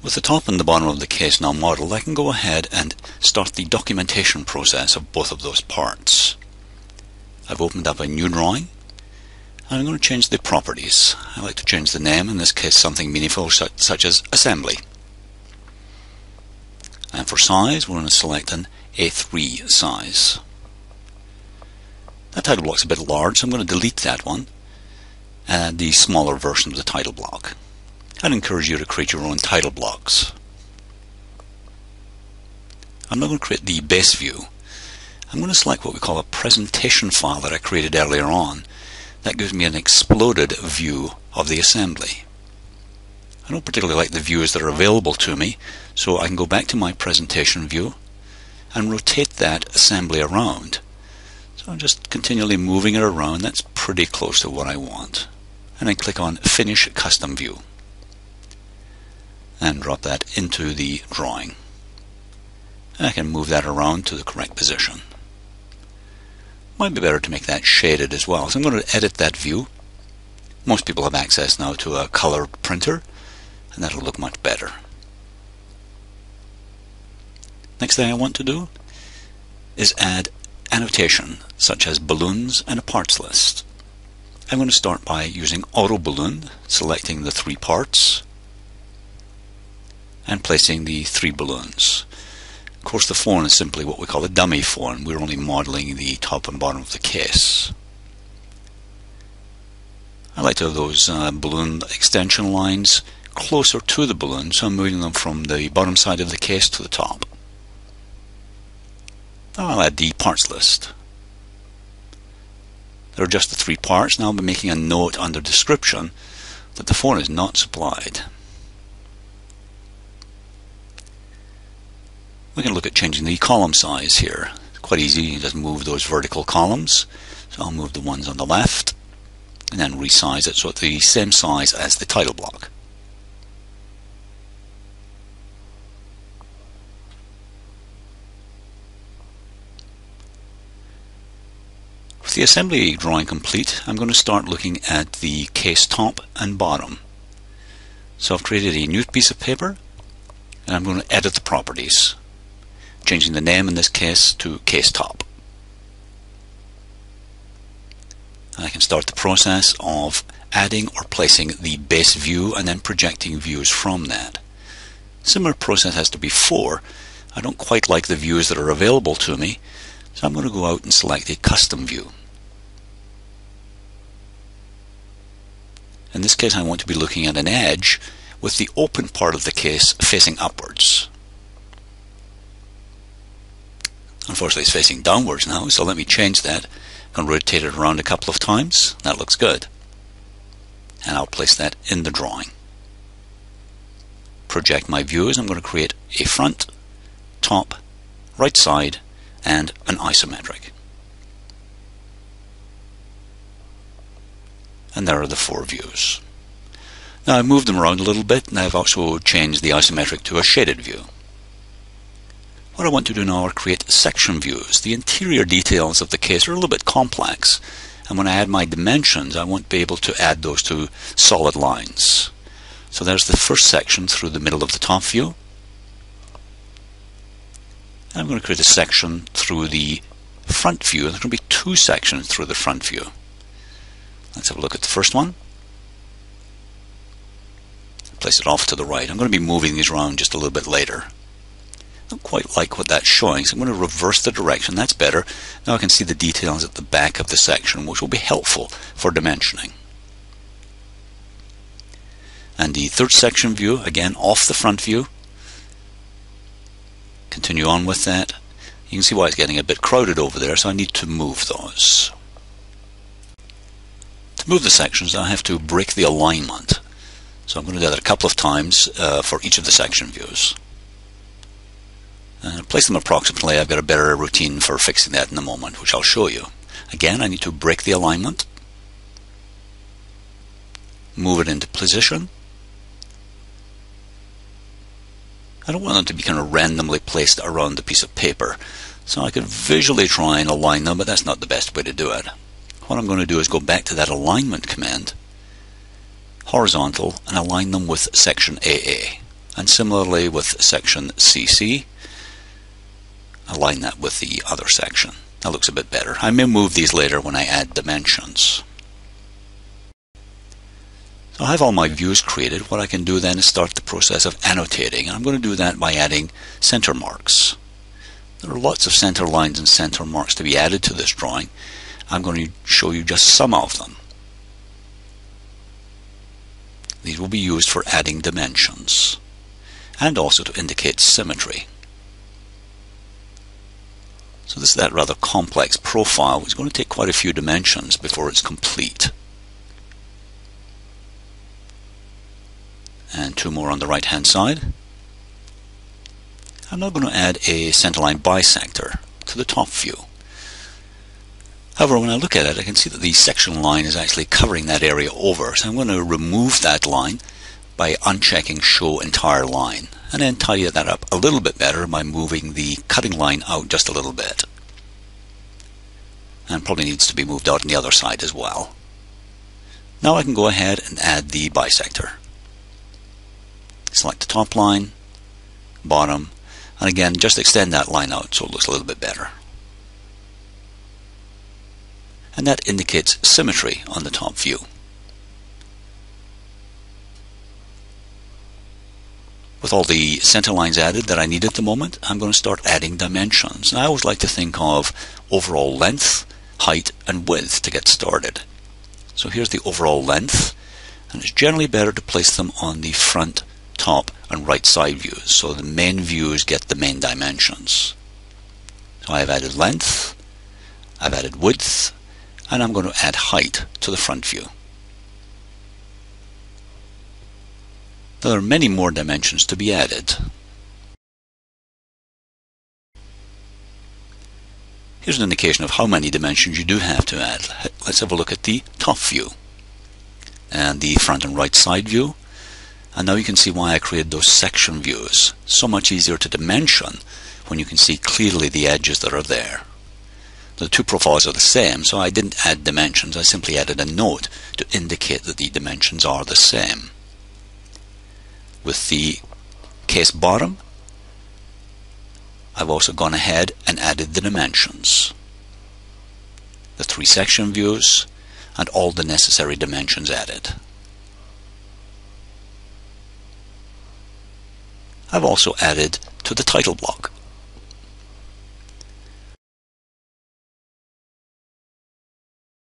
With the top and the bottom of the case now modeled, I can go ahead and start the documentation process of both of those parts. I've opened up a new drawing, and I'm going to change the properties. I like to change the name, in this case something meaningful such as Assembly. And for size, we're going to select an A3 size. That title block's a bit large, so I'm going to delete that one and add the smaller version of the title block. I'd encourage you to create your own title blocks. I'm now going to create the base view. I'm going to select what we call a presentation file that I created earlier on. That gives me an exploded view of the assembly. I don't particularly like the views that are available to me, so I can go back to my presentation view and rotate that assembly around. So I'm just continually moving it around. That's pretty close to what I want. And then click on Finish Custom View and drop that into the drawing. And I can move that around to the correct position. Might be better to make that shaded as well. So I'm going to edit that view. Most people have access now to a color printer, and that'll look much better. Next thing I want to do is add annotation such as balloons and a parts list. I'm going to start by using Auto Balloon, selecting the 3 parts and placing the 3 balloons. Of course, the phone is simply what we call a dummy phone. We're only modeling the top and bottom of the case. I like to have those balloon extension lines closer to the balloon, so I'm moving them from the bottom side of the case to the top. Now I'll add the parts list. There are just the 3 parts. Now I'll be making a note under description that the phone is not supplied. We can look at changing the column size here. It's quite easy. You just move those vertical columns. So I'll move the ones on the left and then resize it so it's the same size as the title block. With the assembly drawing complete, I'm going to start looking at the case top and bottom. So I've created a new piece of paper and I'm going to edit the properties, changing the name in this case to case top. I can start the process of adding or placing the base view and then projecting views from that. Similar process as to before. I don't quite like the views that are available to me, so I'm going to go out and select a custom view. In this case, I want to be looking at an edge with the open part of the case facing upwards. Unfortunately, it's facing downwards now, so let me change that. I'm going to rotate it around a couple of times. That looks good. And I'll place that in the drawing. Project my views. I'm going to create a front, top, right side, and an isometric. And there are the 4 views. Now I've moved them around a little bit, and I've also changed the isometric to a shaded view. What I want to do now are create section views. The interior details of the case are a little bit complex, and when I add my dimensions, I want to be able to add those to solid lines. So there's the first section through the middle of the top view. And I'm going to create a section through the front view. There's going to be 2 sections through the front view. Let's have a look at the first one. Place it off to the right. I'm going to be moving these around just a little bit later. I don't quite like what that's showing, so I'm going to reverse the direction. That's better. Now I can see the details at the back of the section, which will be helpful for dimensioning. And the third section view, again off the front view. Continue on with that. You can see why it's getting a bit crowded over there, so I need to move those. To move the sections, I have to break the alignment. So I'm going to do that a couple of times for each of the section views. Place them approximately. I've got a better routine for fixing that in a moment, which I'll show you. Again, I need to break the alignment, move it into position. I don't want them to be kind of randomly placed around the piece of paper, so I could visually try and align them, but that's not the best way to do it. What I'm going to do is go back to that alignment command, horizontal, and align them with section AA. And similarly with section CC, align that with the other section. That looks a bit better. I may move these later when I add dimensions. So I have all my views created. What I can do then is start the process of annotating, and I'm going to do that by adding center marks. There are lots of center lines and center marks to be added to this drawing. I'm going to show you just some of them. These will be used for adding dimensions and also to indicate symmetry. So this is that rather complex profile. It's going to take quite a few dimensions before it's complete. And two more on the right hand side. I'm now going to add a centerline bisector to the top view. However, when I look at it, I can see that the section line is actually covering that area over. So I'm going to remove that line by unchecking Show Entire Line, and then tidy that up a little bit better by moving the cutting line out just a little bit. And probably needs to be moved out on the other side as well. Now I can go ahead and add the bisector. Select the top line, bottom, and again just extend that line out so it looks a little bit better. And that indicates symmetry on the top view. With all the center lines added that I need at the moment, I'm going to start adding dimensions. And I always like to think of overall length, height, and width to get started. So here's the overall length, and it's generally better to place them on the front, top, and right side views, so the main views get the main dimensions. So I've added length, I've added width, and I'm going to add height to the front view. There are many more dimensions to be added. Here's an indication of how many dimensions you do have to add. Let's have a look at the top view and the front and right side view. And now you can see why I created those section views. So much easier to dimension when you can see clearly the edges that are there. The two profiles are the same, so I didn't add dimensions. I simply added a note to indicate that the dimensions are the same. With the case bottom, I've also gone ahead and added the dimensions, the three section views, and all the necessary dimensions added. I've also added to the title block